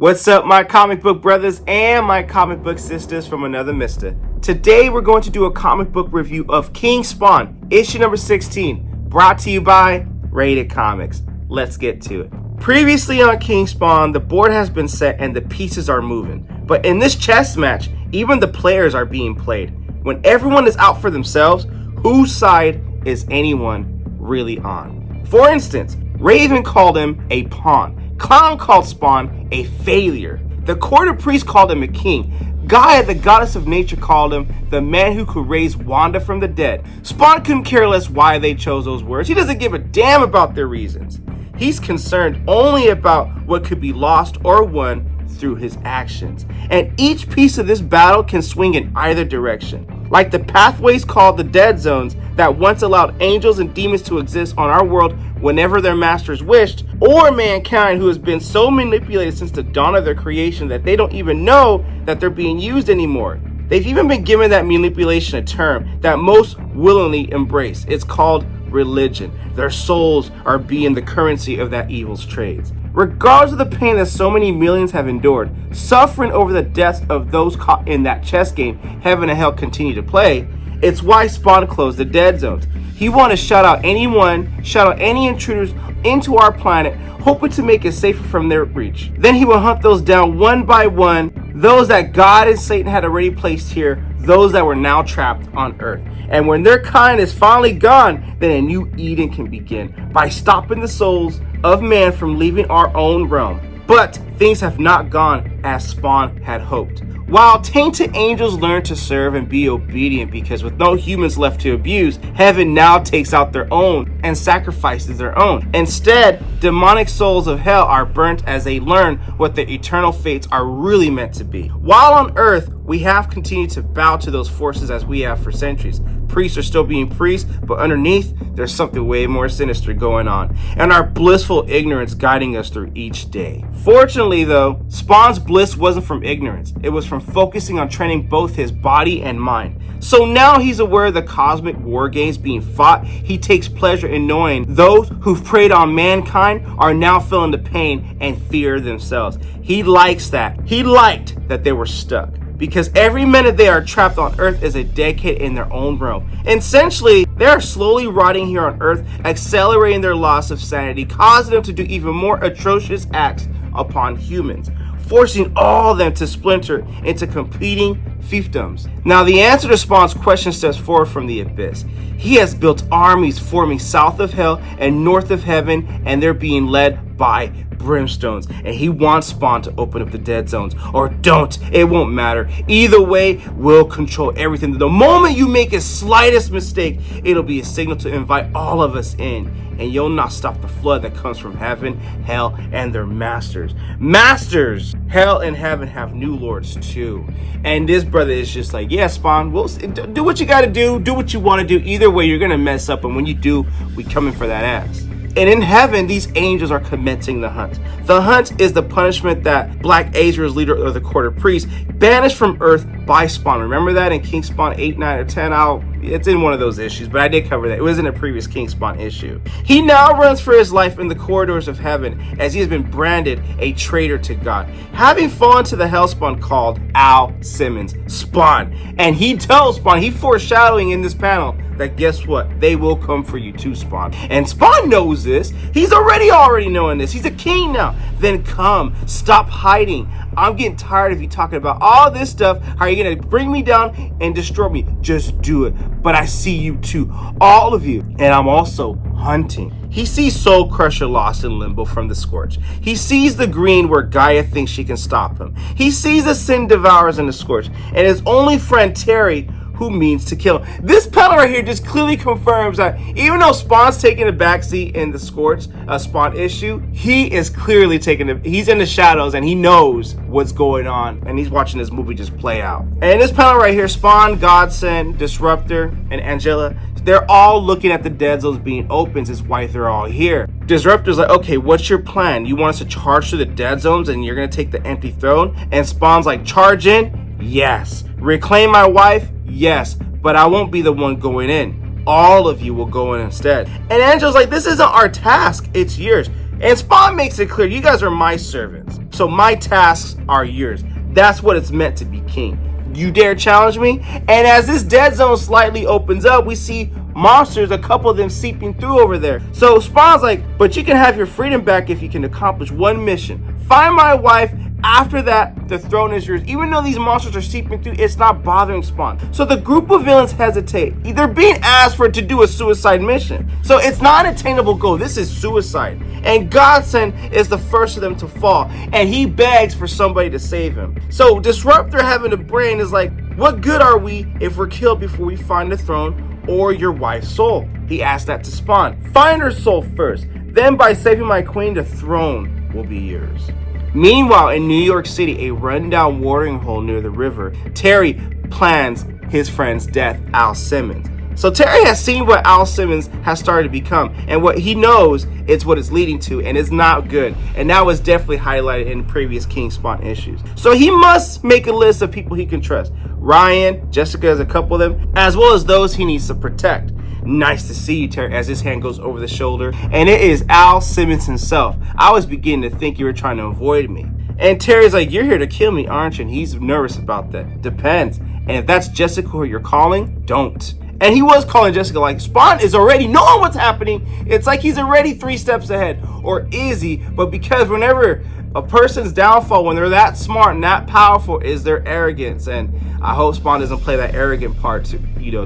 What's up, my comic book brothers and my comic book sisters from another mister? Today we're going to do a comic book review of King Spawn, issue number 16, brought to you by Rated Comics. Let's get to it. Previously on King Spawn, the board has been set and the pieces are moving. But in this chess match, even the players are being played. When everyone is out for themselves, whose side is anyone really on? For instance, Raven called him a pawn. Clown called Spawn a failure. The quarter priest called him a king. Gaia, the goddess of nature, called him the man who could raise Wanda from the dead. Spawn couldn't care less why they chose those words. He doesn't give a damn about their reasons. He's concerned only about what could be lost or won through his actions. And each piece of this battle can swing in either direction. Like the pathways called the dead zones that once allowed angels and demons to exist on our world whenever their masters wished, or mankind who has been so manipulated since the dawn of their creation that they don't even know that they're being used anymore. They've even been given that manipulation a term that most willingly embrace. It's called religion. Their souls are being the currency of that evil's trades. Regardless of the pain that so many millions have endured, suffering over the deaths of those caught in that chess game heaven and hell continue to play, it's why Spawn closed the dead zones. He wanted to shout out any intruders into our planet, hoping to make it safer from their reach. Then he will hunt those down one by one, those that God and Satan had already placed here, those that were now trapped on Earth. And when their kind is finally gone, then a new Eden can begin by stopping the souls of man from leaving our own realm. But things have not gone as Spawn had hoped. While tainted angels learn to serve and be obedient because with no humans left to abuse, heaven now takes out their own and sacrifices their own. Instead, demonic souls of hell are burnt as they learn what their eternal fates are really meant to be. While on earth, we have continued to bow to those forces as we have for centuries. Priests are still being priests, but underneath, there's something way more sinister going on, and our blissful ignorance guiding us through each day. Fortunately, though, Spawn's bliss wasn't from ignorance. It was from focusing on training both his body and mind. So now he's aware of the cosmic war games being fought. He takes pleasure in knowing those who've preyed on mankind are now feeling the pain and fear themselves. He likes that. He liked that they were stuck, because every minute they are trapped on Earth is a decade in their own realm. And essentially, they are slowly rotting here on Earth, accelerating their loss of sanity, causing them to do even more atrocious acts upon humans, forcing all of them to splinter into competing fiefdoms. Now, the answer to Spawn's question steps forward from the abyss. He has built armies forming south of hell and north of heaven, and they're being led by brimstones, and he wants Spawn to open up the dead zones, or don't. It won't matter. Either way, we'll control everything. The moment you make a slightest mistake, it'll be a signal to invite all of us in, and you'll not stop the flood that comes from heaven, hell, and their masters. Masters! Hell and heaven have new lords too. And this brother is just like, yeah, Spawn, we'll do what you gotta do what you want to do. Either way, you're gonna mess up, and when you do, we coming for that ass. And in heaven, these angels are commencing the hunt. The hunt is the punishment that Black Azrael's leader of the quarter priest banished from Earth by Spawn. Remember that in King Spawn 8, 9, or 10? It's in one of those issues, but I did cover that. It was in a previous King Spawn issue. He now runs for his life in the corridors of heaven as he has been branded a traitor to God, having fallen to the hellspawn called Al Simmons, Spawn. And he tells Spawn, he foreshadowing in this panel, that guess what? They will come for you too, Spawn. And Spawn knows this. He's already knowing this. He's a king now. Then come. Stop hiding. I'm getting tired of you talking about all this stuff. How are you going to bring me down and destroy me? Just do it. But I see you too. All of you. And I'm also hunting. He sees Soul Crusher lost in limbo from the Scorch. He sees the green where Gaia thinks she can stop him. He sees the Sin Devourers in the Scorch. And his only friend, Terry, who means to kill him. This panel right here just clearly confirms that even though Spawn's taking a backseat in the Scorch Spawn issue, he is clearly he's in the shadows and he knows what's going on, and he's watching this movie just play out. And in this panel right here, Spawn, Godsend, Disruptor, and Angela, they're all looking at the dead zones being opened. Is why they're all here. Disruptor's like, okay, what's your plan? You want us to charge through the dead zones and you're gonna take the empty throne? And Spawn's like, charge in? Yes. Reclaim my wife? Yes, but I won't be the one going in. All of you will go in instead. And Angela's like, this isn't our task, it's yours. And Spawn makes it clear, you guys are my servants, so my tasks are yours. That's what it's meant to be king. You dare challenge me? And as this dead zone slightly opens up, we see monsters, a couple of them seeping through over there. So Spawn's like, but you can have your freedom back if you can accomplish one mission. Find my wife. After that, the throne is yours. Even though these monsters are seeping through, it's not bothering Spawn. So the group of villains hesitate. They're being asked for it to do a suicide mission. So it's not an attainable goal. This is suicide. And Godsend is the first of them to fall. And he begs for somebody to save him. So Disruptor, having a brain, is like, what good are we if we're killed before we find the throne or your wife's soul? He asked that to Spawn. Find her soul first. Then by saving my queen, the throne will be yours. Meanwhile, in New York City, a rundown watering hole near the river, Terry plans his friend's death, Al Simmons. So Terry has seen what Al Simmons has started to become, and what he knows is what it's leading to, and it's not good. And that was definitely highlighted in previous King Spawn issues. So he must make a list of people he can trust. Ryan, Jessica is a couple of them, as well as those he needs to protect. Nice to see you, Terry, as his hand goes over the shoulder. And it is Al Simmons himself. I was beginning to think you were trying to avoid me. And Terry's like, you're here to kill me, aren't you? And he's nervous about that. Depends. And if that's Jessica who you're calling, don't. And he was calling Jessica, like, Spawn is already knowing what's happening. It's like he's already 3 steps ahead. Or is he? But because whenever a person's downfall, when they're that smart and that powerful, is their arrogance. And I hope Spawn doesn't play that arrogant part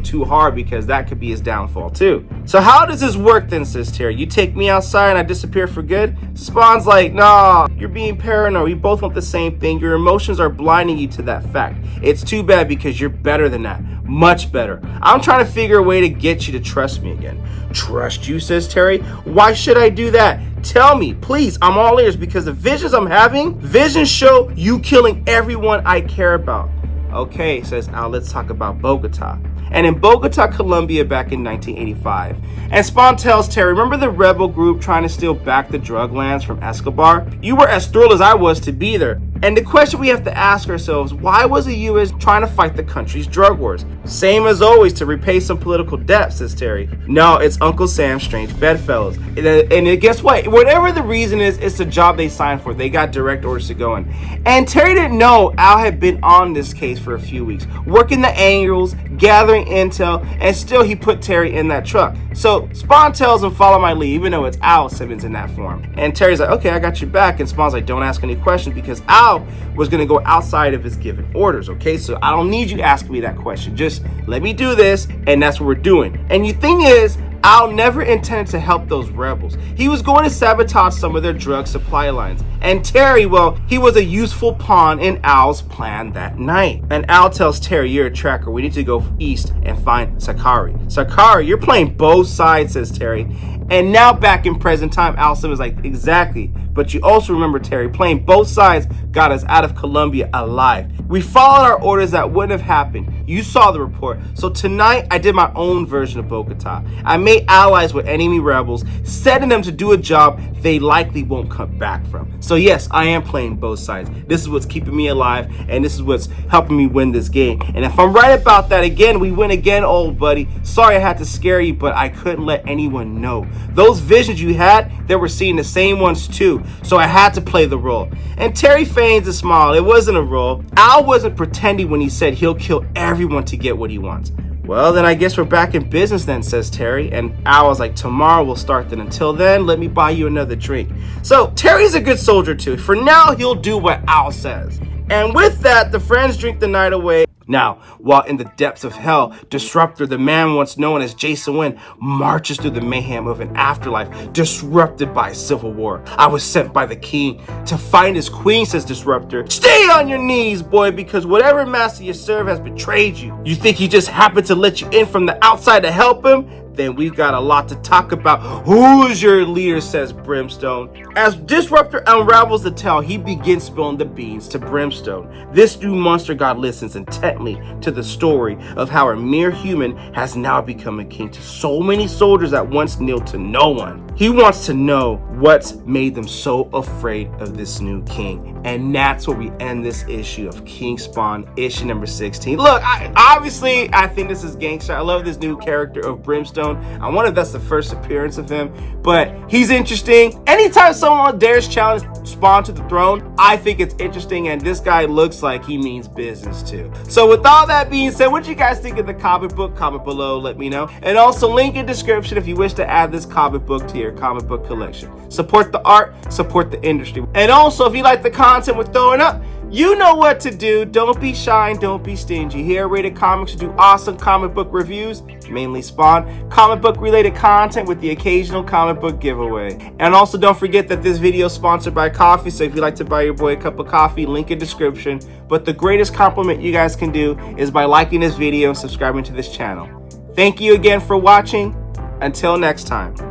too hard, because that could be his downfall too. So how does this work then, says Terry? You take me outside and I disappear for good? Spawn's like, nah, you're being paranoid. We both want the same thing. Your emotions are blinding you to that fact. It's too bad because you're better than that. Much better. I'm trying to figure a way to get you to trust me again. Trust you, says Terry? Why should I do that? Tell me, please. I'm all ears, because the visions I'm having, visions show you killing everyone I care about. Okay, says Al, let's talk about Bogota. And in Bogota, Colombia, back in 1985. And Spawn tells Terry, remember the rebel group trying to steal back the drug lands from Escobar? You were as thrilled as I was to be there. And the question we have to ask ourselves, why was the U.S. trying to fight the country's drug wars? Same as always, to repay some political debt, says Terry. No, it's Uncle Sam's strange bedfellows. And guess what? Whatever the reason is, it's the job they signed for. They got direct orders to go in. And Terry didn't know Al had been on this case for a few weeks, working the angles, gathering intel, and still he put Terry in that truck. So Spawn tells him, follow my lead, even though it's Al Simmons in that form. And Terry's like, okay, I got your back. And Spawn's like, don't ask any questions, because Al was going to go outside of his given orders, okay? So I don't need you to ask me that question. Just let me do this, and that's what we're doing. And the thing is, Al never intended to help those rebels. He was going to sabotage some of their drug supply lines. And Terry, well, he was a useful pawn in Al's plan that night. And Al tells Terry, you're a tracker. We need to go east and find Sakari. Sakari, you're playing both sides, says Terry. And now back in present time, Al Simmons is like, exactly. But you also remember, Terry, playing both sides got us out of Colombia alive. We followed our orders, that wouldn't have happened. You saw the report. So tonight, I did my own version of Bogota. I made allies with enemy rebels, setting them to do a job they likely won't come back from. So yes, I am playing both sides. This is what's keeping me alive, and this is what's helping me win this game. And if I'm right about that, again, we win again, old buddy. Sorry I had to scare you, but I couldn't let anyone know. Those visions you had, they were seeing the same ones too. So I had to play the role. And Terry feigns a smile. It wasn't a role. Al wasn't pretending when he said he'll kill everyone to get what he wants. Well, then I guess we're back in business then, says Terry. And Al was like, tomorrow we'll start then. Until then, let me buy you another drink. So Terry's a good soldier too. For now, he'll do what Al says. And with that, the friends drink the night away. Now, while in the depths of hell, Disruptor, the man once known as Jason Wynn, marches through the mayhem of an afterlife disrupted by civil war. I was sent by the king to find his queen, says Disruptor. Stay on your knees, boy, because whatever master you serve has betrayed you. You think he just happened to let you in from the outside to help him? Then we've got a lot to talk about. Who is your leader, says Brimstone. As Disruptor unravels the tale, he begins spilling the beans to Brimstone. This new monster god listens intently to the story of how a mere human has now become a king to so many soldiers that once kneeled to no one. He wants to know what's made them so afraid of this new king. And that's where we end this issue of King Spawn, issue number 16. Look, I think this is gangster. I love this new character of Brimstone. I wonder if that's the first appearance of him, but he's interesting. Anytime someone dares challenge Spawn to the throne, I think it's interesting, and this guy looks like he means business too. So with all that being said, what you guys think of the comic book? Comment below, let me know. And also link in description if you wish to add this comic book to your comic book collection. Support the art, support the industry. And also, if you like the content we're throwing up, you know what to do. Don't be shy and don't be stingy. Here at Rated Comics, we do awesome comic book reviews, mainly Spawn, comic book related content with the occasional comic book giveaway. And also don't forget that this video is sponsored by coffee, so if you'd like to buy your boy a cup of coffee, link in description. But the greatest compliment you guys can do is by liking this video and subscribing to this channel. Thank you again for watching. Until next time.